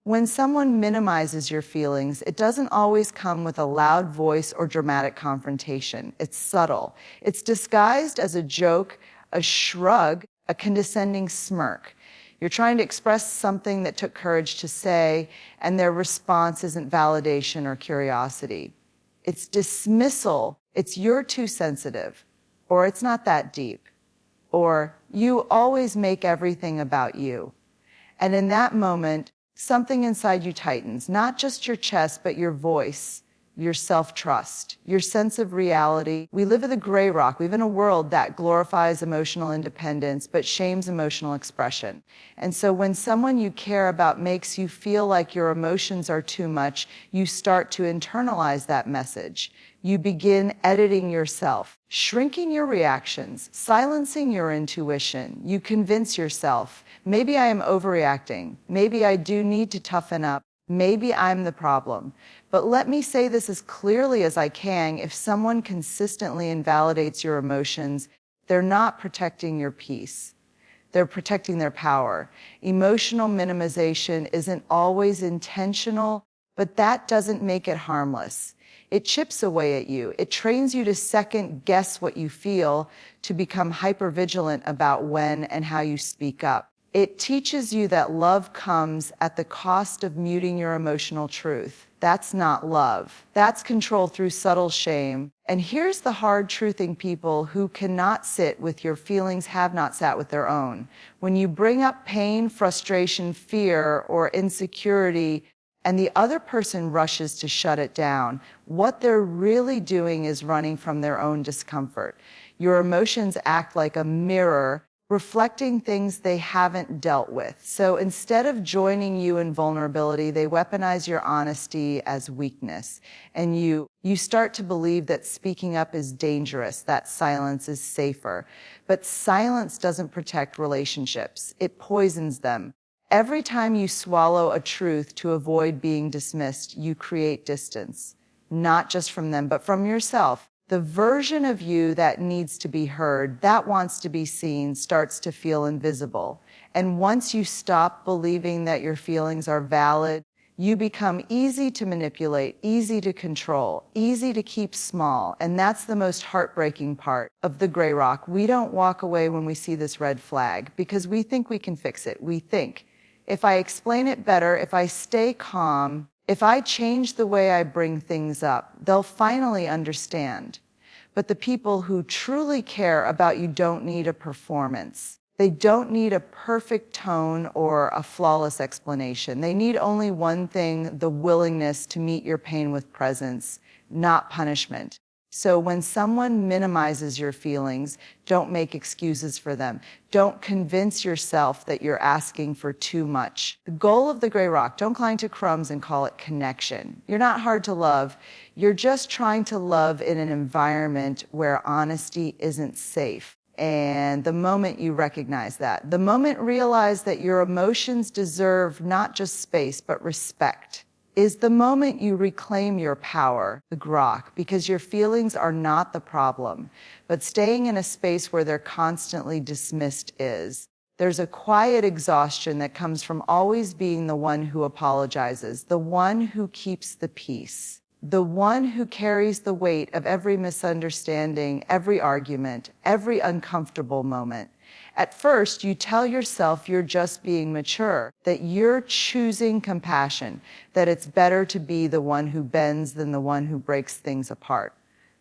When someone minimizes your feelings, it doesn't always come with a loud voice or dramatic confrontation. It's subtle. It's disguised as a joke, a shrug, a condescending smirk. You're trying to express something that took courage to say, and their response isn't validation or curiosity. It's dismissal. It's "you're too sensitive," or "it's not that deep," or "you always make everything about you." And in that moment, something inside you tightens, not just your chest, but your voice, your self-trust, your sense of reality. We live in the gray rock. We live in a world that glorifies emotional independence, but shames emotional expression. And so when someone you care about makes you feel like your emotions are too much, you start to internalize that message. You begin editing yourself, shrinking your reactions, silencing your intuition. You convince yourself, maybe I am overreacting. Maybe I do need to toughen up. Maybe I'm the problem. But let me say this as clearly as I can. If someone consistently invalidates your emotions, they're not protecting your peace. They're protecting their power. Emotional minimization isn't always intentional, but that doesn't make it harmless. It chips away at you. It trains you to second guess what you feel, to become hypervigilant about when and how you speak up. It teaches you that love comes at the cost of muting your emotional truth. That's not love. That's control through subtle shame. And here's the hard truthing: people who cannot sit with your feelings have not sat with their own. When you bring up pain, frustration, fear, or insecurity, and the other person rushes to shut it down, what they're really doing is running from their own discomfort. Your emotions act like a mirror, reflecting things they haven't dealt with. So instead of joining you in vulnerability, they weaponize your honesty as weakness. And you start to believe that speaking up is dangerous, that silence is safer. But silence doesn't protect relationships. It poisons them. Every time you swallow a truth to avoid being dismissed, you create distance, not just from them, but from yourself. The version of you that needs to be heard, that wants to be seen, starts to feel invisible. And once you stop believing that your feelings are valid, you become easy to manipulate, easy to control, easy to keep small. And that's the most heartbreaking part of the gray rock. We don't walk away when we see this red flag because we think we can fix it. We think, if I explain it better, if I stay calm, if I change the way I bring things up, they'll finally understand. But the people who truly care about you don't need a performance. They don't need a perfect tone or a flawless explanation. They need only one thing: the willingness to meet your pain with presence, not punishment. So when someone minimizes your feelings, don't make excuses for them. Don't convince yourself that you're asking for too much. The goal of the gray rock, don't cling to crumbs and call it connection. You're not hard to love. You're just trying to love in an environment where honesty isn't safe. And the moment you recognize that, the moment realize that your emotions deserve not just space, but respect, is the moment you reclaim your power, the grok, because your feelings are not the problem, but staying in a space where they're constantly dismissed is. There's a quiet exhaustion that comes from always being the one who apologizes, the one who keeps the peace, the one who carries the weight of every misunderstanding, every argument, every uncomfortable moment. At first, you tell yourself you're just being mature, that you're choosing compassion, that it's better to be the one who bends than the one who breaks things apart.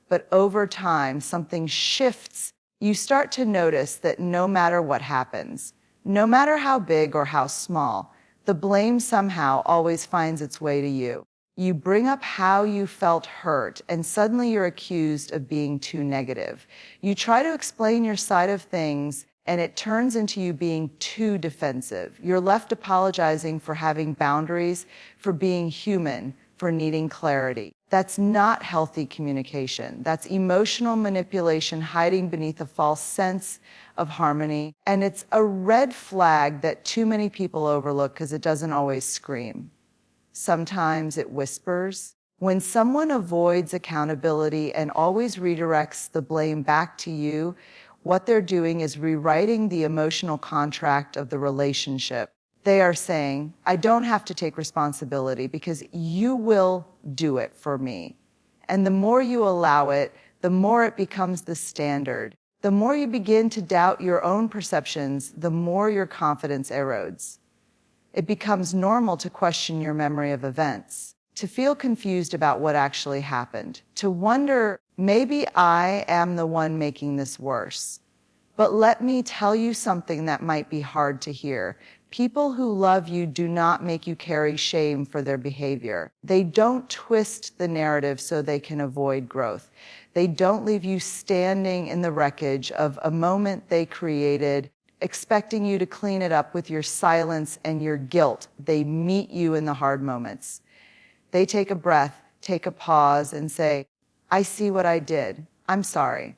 But over time, something shifts. You start to notice that no matter what happens, no matter how big or how small, the blame somehow always finds its way to you. You bring up how you felt hurt, and suddenly you're accused of being too negative. You try to explain your side of things, and it turns into you being too defensive. You're left apologizing for having boundaries, for being human, for needing clarity. That's not healthy communication. That's emotional manipulation hiding beneath a false sense of harmony. And it's a red flag that too many people overlook because it doesn't always scream. Sometimes it whispers. When someone avoids accountability and always redirects the blame back to you, what they're doing is rewriting the emotional contract of the relationship. They are saying, I don't have to take responsibility because you will do it for me. And the more you allow it, the more it becomes the standard. The more you begin to doubt your own perceptions, the more your confidence erodes. It becomes normal to question your memory of events, to feel confused about what actually happened, to wonder, maybe I am the one making this worse. But let me tell you something that might be hard to hear. People who love you do not make you carry shame for their behavior. They don't twist the narrative so they can avoid growth. They don't leave you standing in the wreckage of a moment they created, expecting you to clean it up with your silence and your guilt. They meet you in the hard moments. They take a breath, take a pause, and say, I see what I did. I'm sorry.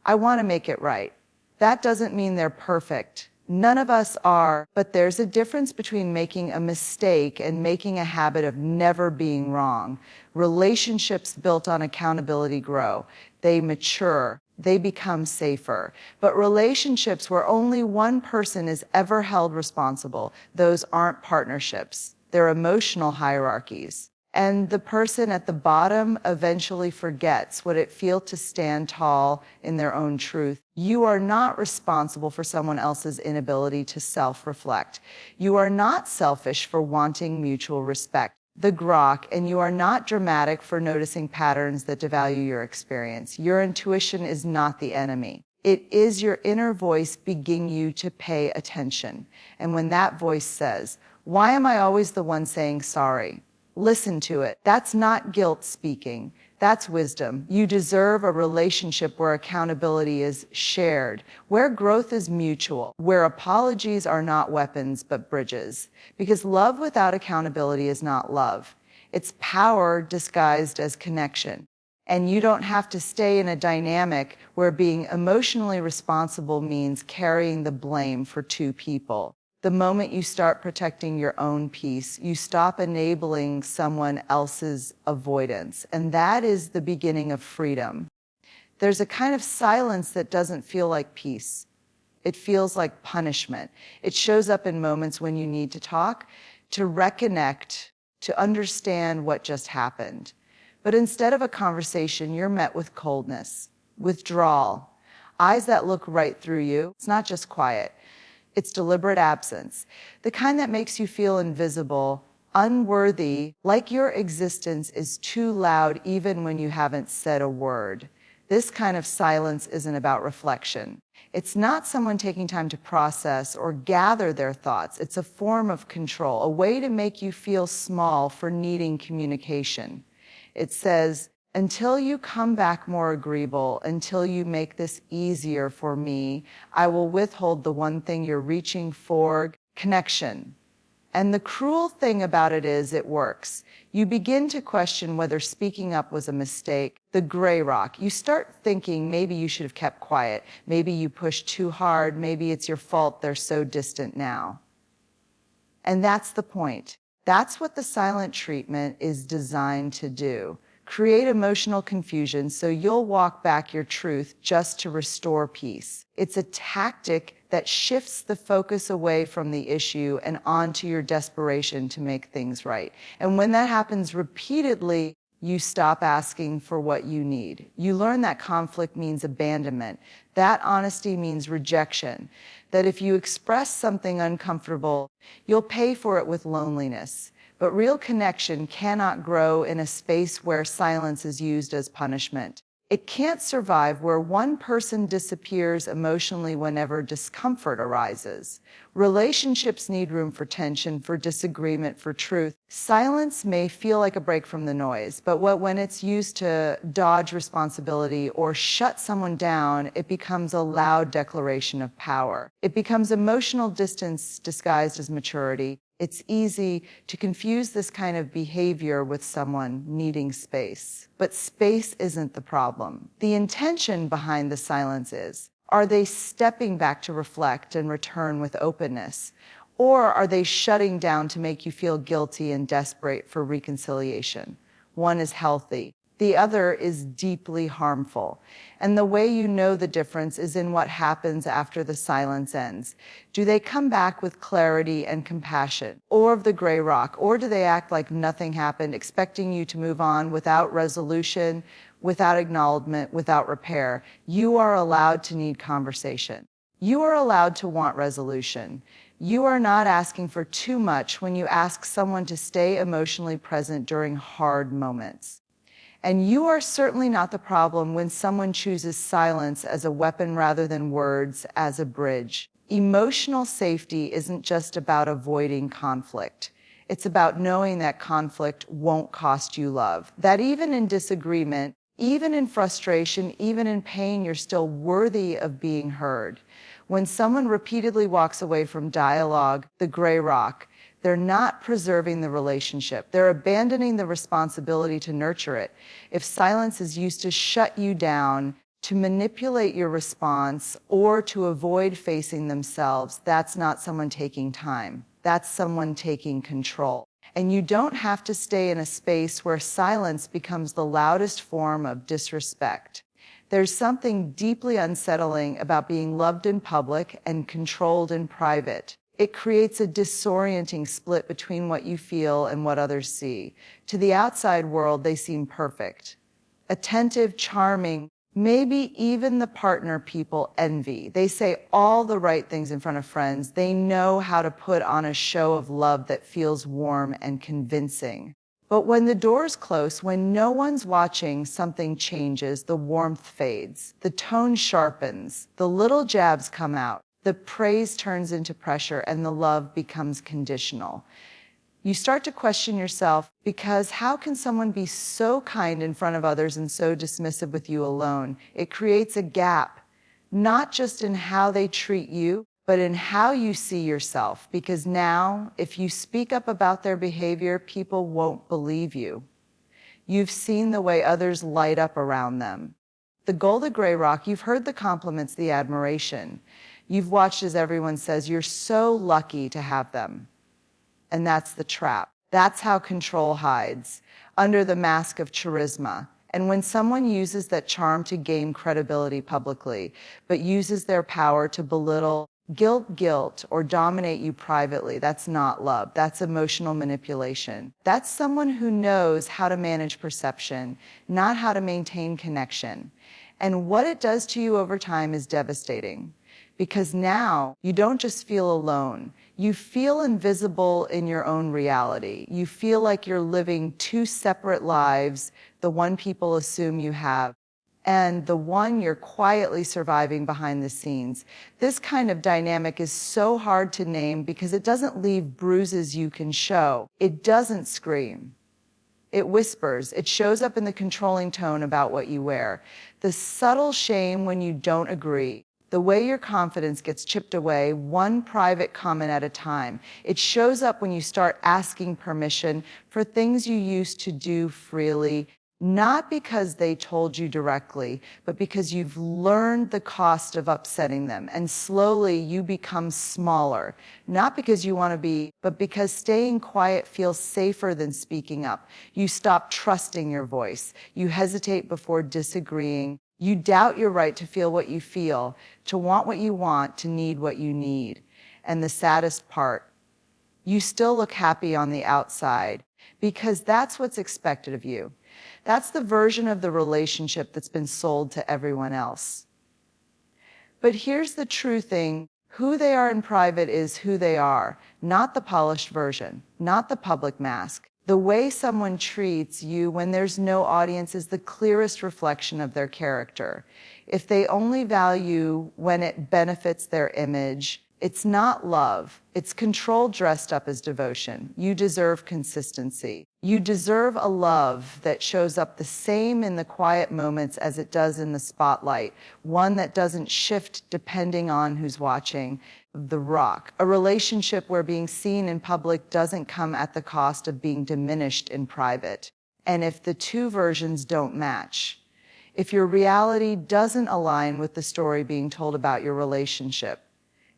I want to make it right. That doesn't mean they're perfect. None of us are, but there's a difference between making a mistake and making a habit of never being wrong. Relationships built on accountability grow. They mature. They become safer. But relationships where only one person is ever held responsible, those aren't partnerships. They're emotional hierarchies. And the person at the bottom eventually forgets what it feels to stand tall in their own truth. You are not responsible for someone else's inability to self-reflect. You are not selfish for wanting mutual respect, the grok, and you are not dramatic for noticing patterns that devalue your experience. Your intuition is not the enemy. It is your inner voice begging you to pay attention. And when that voice says, why am I always the one saying sorry? Listen to it. That's not guilt speaking. That's wisdom. You deserve a relationship where accountability is shared, where growth is mutual, where apologies are not weapons but bridges. Because love without accountability is not love. It's power disguised as connection. And you don't have to stay in a dynamic where being emotionally responsible means carrying the blame for two people. The moment you start protecting your own peace, you stop enabling someone else's avoidance. And that is the beginning of freedom. There's a kind of silence that doesn't feel like peace. It feels like punishment. It shows up in moments when you need to talk, to reconnect, to understand what just happened. But instead of a conversation, you're met with coldness, withdrawal, eyes that look right through you. It's not just quiet. It's deliberate absence, the kind that makes you feel invisible, unworthy, like your existence is too loud even when you haven't said a word. This kind of silence isn't about reflection. It's not someone taking time to process or gather their thoughts. It's a form of control, a way to make you feel small for needing communication. It says, until you come back more agreeable, until you make this easier for me, I will withhold the one thing you're reaching for, connection. And the cruel thing about it is it works. You begin to question whether speaking up was a mistake, the gray rock. You start thinking maybe you should have kept quiet, maybe you pushed too hard, maybe it's your fault they're so distant now. And that's the point. That's what the silent treatment is designed to do. Create emotional confusion so you'll walk back your truth just to restore peace. It's a tactic that shifts the focus away from the issue and onto your desperation to make things right. And when that happens repeatedly, you stop asking for what you need. You learn that conflict means abandonment. That honesty means rejection. That if you express something uncomfortable, you'll pay for it with loneliness. But real connection cannot grow in a space where silence is used as punishment. It can't survive where one person disappears emotionally whenever discomfort arises. Relationships need room for tension, for disagreement, for truth. Silence may feel like a break from the noise, but when it's used to dodge responsibility or shut someone down, it becomes a loud declaration of power. It becomes emotional distance disguised as maturity. It's easy to confuse this kind of behavior with someone needing space. But space isn't the problem. The intention behind the silence is, are they stepping back to reflect and return with openness? Or are they shutting down to make you feel guilty and desperate for reconciliation? One is healthy. The other is deeply harmful. And the way you know the difference is in what happens after the silence ends. Do they come back with clarity and compassion, or of the gray rock, or do they act like nothing happened, expecting you to move on without resolution, without acknowledgement, without repair? You are allowed to need conversation. You are allowed to want resolution. You are not asking for too much when you ask someone to stay emotionally present during hard moments. And you are certainly not the problem when someone chooses silence as a weapon rather than words as a bridge. Emotional safety isn't just about avoiding conflict. It's about knowing that conflict won't cost you love. That even in disagreement, even in frustration, even in pain, you're still worthy of being heard. When someone repeatedly walks away from dialogue, the gray rock, they're not preserving the relationship. They're abandoning the responsibility to nurture it. If silence is used to shut you down, to manipulate your response, or to avoid facing themselves, that's not someone taking time. That's someone taking control. And you don't have to stay in a space where silence becomes the loudest form of disrespect. There's something deeply unsettling about being loved in public and controlled in private. It creates a disorienting split between what you feel and what others see. To the outside world, they seem perfect, attentive, charming, maybe even the partner people envy. They say all the right things in front of friends. They know how to put on a show of love that feels warm and convincing. But when the doors close, when no one's watching, something changes. The warmth fades, the tone sharpens, the little jabs come out. The praise turns into pressure and the love becomes conditional. You start to question yourself, because how can someone be so kind in front of others and so dismissive with you alone? It creates a gap, not just in how they treat you, but in how you see yourself. Because now, if you speak up about their behavior, people won't believe you. You've seen the way others light up around them. The golden gray rock, you've heard the compliments, the admiration. You've watched as everyone says, you're so lucky to have them. And that's the trap. That's how control hides, under the mask of charisma. And when someone uses that charm to gain credibility publicly, but uses their power to belittle, guilt, or dominate you privately, that's not love. That's emotional manipulation. That's someone who knows how to manage perception, not how to maintain connection. And what it does to you over time is devastating. Because now you don't just feel alone. You feel invisible in your own reality. You feel like you're living two separate lives, the one people assume you have, and the one you're quietly surviving behind the scenes. This kind of dynamic is so hard to name because it doesn't leave bruises you can show. It doesn't scream. It whispers. It shows up in the controlling tone about what you wear, the subtle shame when you don't agree, the way your confidence gets chipped away, one private comment at a time. It shows up when you start asking permission for things you used to do freely, not because they told you directly, but because you've learned the cost of upsetting them. And slowly you become smaller, not because you want to be, but because staying quiet feels safer than speaking up. You stop trusting your voice. You hesitate before disagreeing. You doubt your right to feel what you feel, to want what you want, to need what you need. And the saddest part, you still look happy on the outside because that's what's expected of you. That's the version of the relationship that's been sold to everyone else. But here's the true thing. Who they are in private is who they are, not the polished version, not the public mask. The way someone treats you when there's no audience is the clearest reflection of their character. If they only value when it benefits their image, it's not love. It's control dressed up as devotion. You deserve consistency. You deserve a love that shows up the same in the quiet moments as it does in the spotlight, one that doesn't shift depending on who's watching. The rock, a relationship where being seen in public doesn't come at the cost of being diminished in private. And if the two versions don't match, if your reality doesn't align with the story being told about your relationship,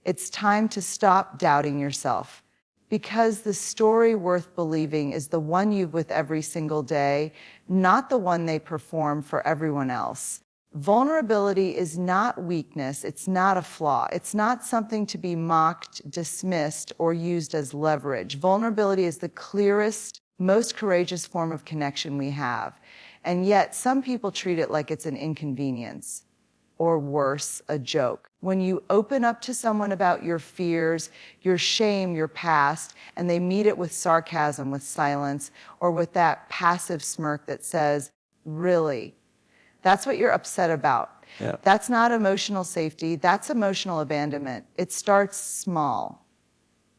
it's time to stop doubting yourself, Because the story worth believing is the one you with every single day, not the one they perform for everyone else. Vulnerability is not weakness. It's not a flaw. It's not something to be mocked, dismissed, or used as leverage. Vulnerability is the clearest, most courageous form of connection we have. And yet, some people treat it like it's an inconvenience, or worse, a joke. When you open up to someone about your fears, your shame, your past, and they meet it with sarcasm, with silence, or with that passive smirk that says, really? That's what you're upset about. Yeah. That's not emotional safety. That's emotional abandonment. It starts small.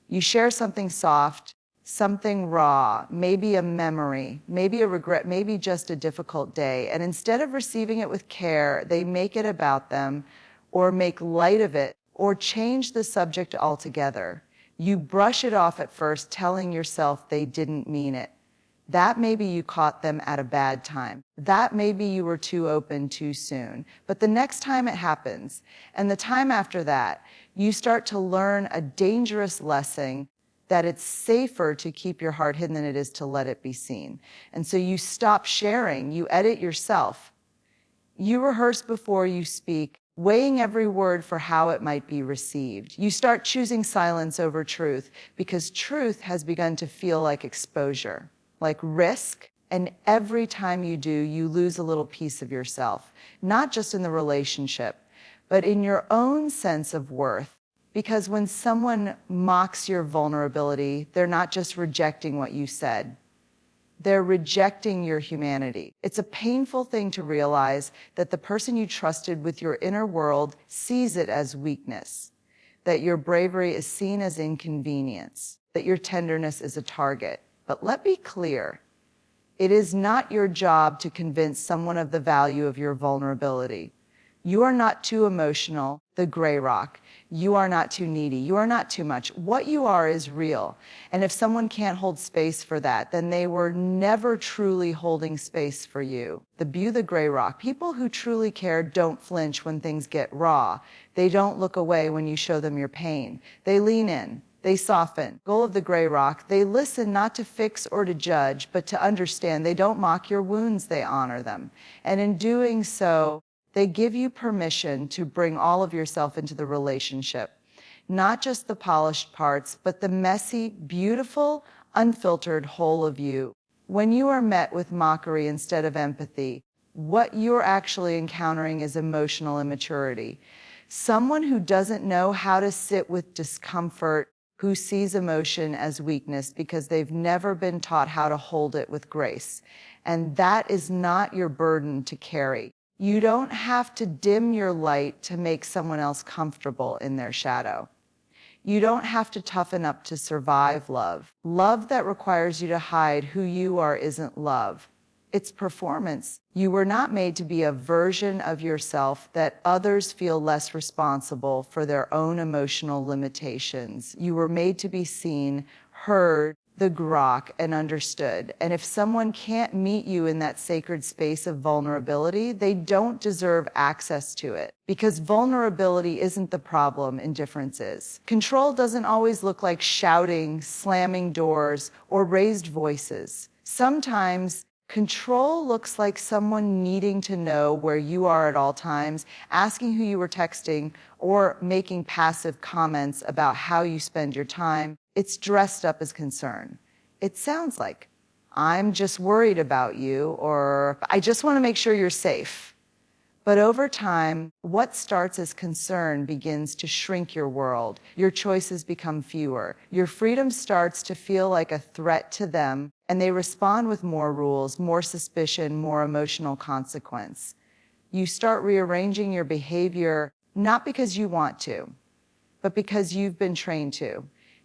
You share something soft, something raw, maybe a memory, maybe a regret, maybe just a difficult day. And instead of receiving it with care, they make it about them, or make light of it, or change the subject altogether. You brush it off at first, telling yourself they didn't mean it. That maybe you caught them at a bad time. That maybe you were too open too soon. But the next time it happens, and the time after that, you start to learn a dangerous lesson that it's safer to keep your heart hidden than it is to let it be seen. And so you stop sharing, you edit yourself. You rehearse before you speak, weighing every word for how it might be received. You start choosing silence over truth because truth has begun to feel like exposure, like risk. And every time you do, you lose a little piece of yourself, not just in the relationship, but in your own sense of worth. Because when someone mocks your vulnerability, they're not just rejecting what you said. They're rejecting your humanity. It's a painful thing to realize that the person you trusted with your inner world sees it as weakness, that your bravery is seen as inconvenience, that your tenderness is a target. But let me be clear, it is not your job to convince someone of the value of your vulnerability. You are not too emotional, the gray rock. You are not too needy. You are not too much. What you are is real. And if someone can't hold space for that, then they were never truly holding space for you. The gray rock. People who truly care don't flinch when things get raw. They don't look away when you show them your pain. They lean in. They soften. Goal of the gray rock, they listen not to fix or to judge, but to understand. They don't mock your wounds, they honor them. And in doing so, they give you permission to bring all of yourself into the relationship. Not just the polished parts, but the messy, beautiful, unfiltered whole of you. When you are met with mockery instead of empathy, what you're actually encountering is emotional immaturity. Someone who doesn't know how to sit with discomfort, who sees emotion as weakness because they've never been taught how to hold it with grace. And that is not your burden to carry. You don't have to dim your light to make someone else comfortable in their shadow. You don't have to toughen up to survive love. Love that requires you to hide who you are isn't love. It's performance. You were not made to be a version of yourself that others feel less responsible for their own emotional limitations. You were made to be seen, heard, the grok, and understood. And if someone can't meet you in that sacred space of vulnerability, they don't deserve access to it. Because vulnerability isn't the problem, indifference is. Control doesn't always look like shouting, slamming doors, or raised voices. Sometimes control looks like someone needing to know where you are at all times, asking who you were texting, or making passive comments about how you spend your time. It's dressed up as concern. It sounds like, I'm just worried about you, or I just want to make sure you're safe. But over time, what starts as concern begins to shrink your world. Your choices become fewer. Your freedom starts to feel like a threat to them, and they respond with more rules, more suspicion, more emotional consequence. You start rearranging your behavior, not because you want to, but because you've been trained to.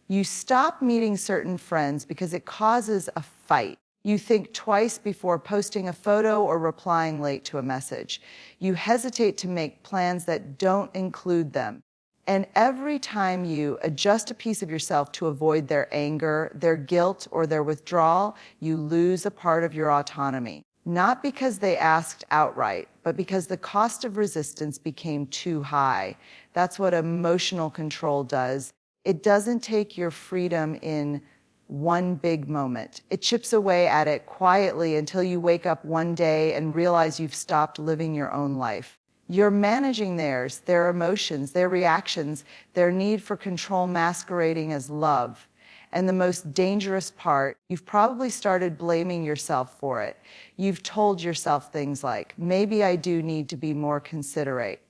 You stop meeting certain friends because it causes a fight. You think twice before posting a photo or replying late to a message. You hesitate to make plans that don't include them. And every time you adjust a piece of yourself to avoid their anger, their guilt, or their withdrawal, you lose a part of your autonomy. Not because they asked outright, but because the cost of resistance became too high. That's what emotional control does. It doesn't take your freedom in one big moment. It chips away at it quietly until you wake up one day and realize you've stopped living your own life. You're managing theirs, their emotions, their reactions, their need for control masquerading as love. And the most dangerous part, you've probably started blaming yourself for it. You've told yourself things like, maybe I do need to be more considerate.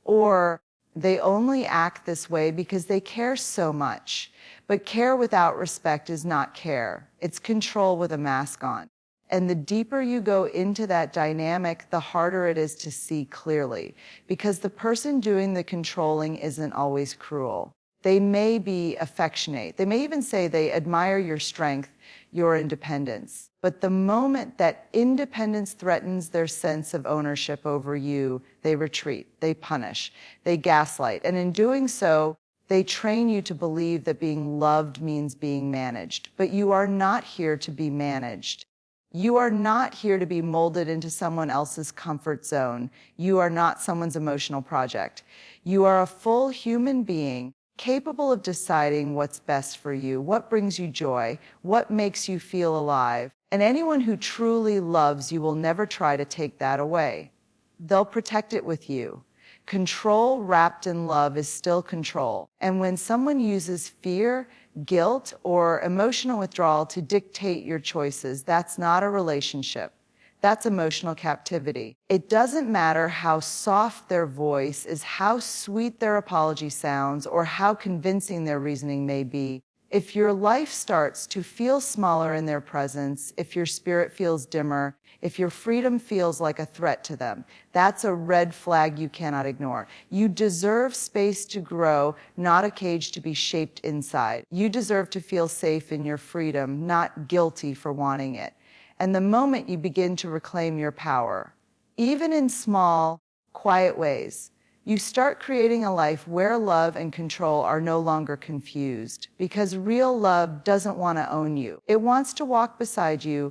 Or they only act this way because they care so much. But care without respect is not care. It's control with a mask on. And the deeper you go into that dynamic, the harder it is to see clearly, because the person doing the controlling isn't always cruel. They may be affectionate. They may even say they admire your strength, your independence. But the moment that independence threatens their sense of ownership over you, they retreat, they punish, they gaslight. And in doing so, they train you to believe that being loved means being managed. But you are not here to be managed. You are not here to be molded into someone else's comfort zone. You are not someone's emotional project. You are a full human being, capable of deciding what's best for you, what brings you joy, what makes you feel alive. And anyone who truly loves you will never try to take that away. They'll protect it with you. Control wrapped in love is still control. And when someone uses fear, guilt, or emotional withdrawal to dictate your choices, that's not a relationship. That's emotional captivity. It doesn't matter how soft their voice is, how sweet their apology sounds, or how convincing their reasoning may be. If your life starts to feel smaller in their presence, if your spirit feels dimmer, if your freedom feels like a threat to them, that's a red flag you cannot ignore. You deserve space to grow, not a cage to be shaped inside. You deserve to feel safe in your freedom, not guilty for wanting it. And the moment you begin to reclaim your power, even in small, quiet ways, you start creating a life where love and control are no longer confused, because real love doesn't want to own you. It wants to walk beside you,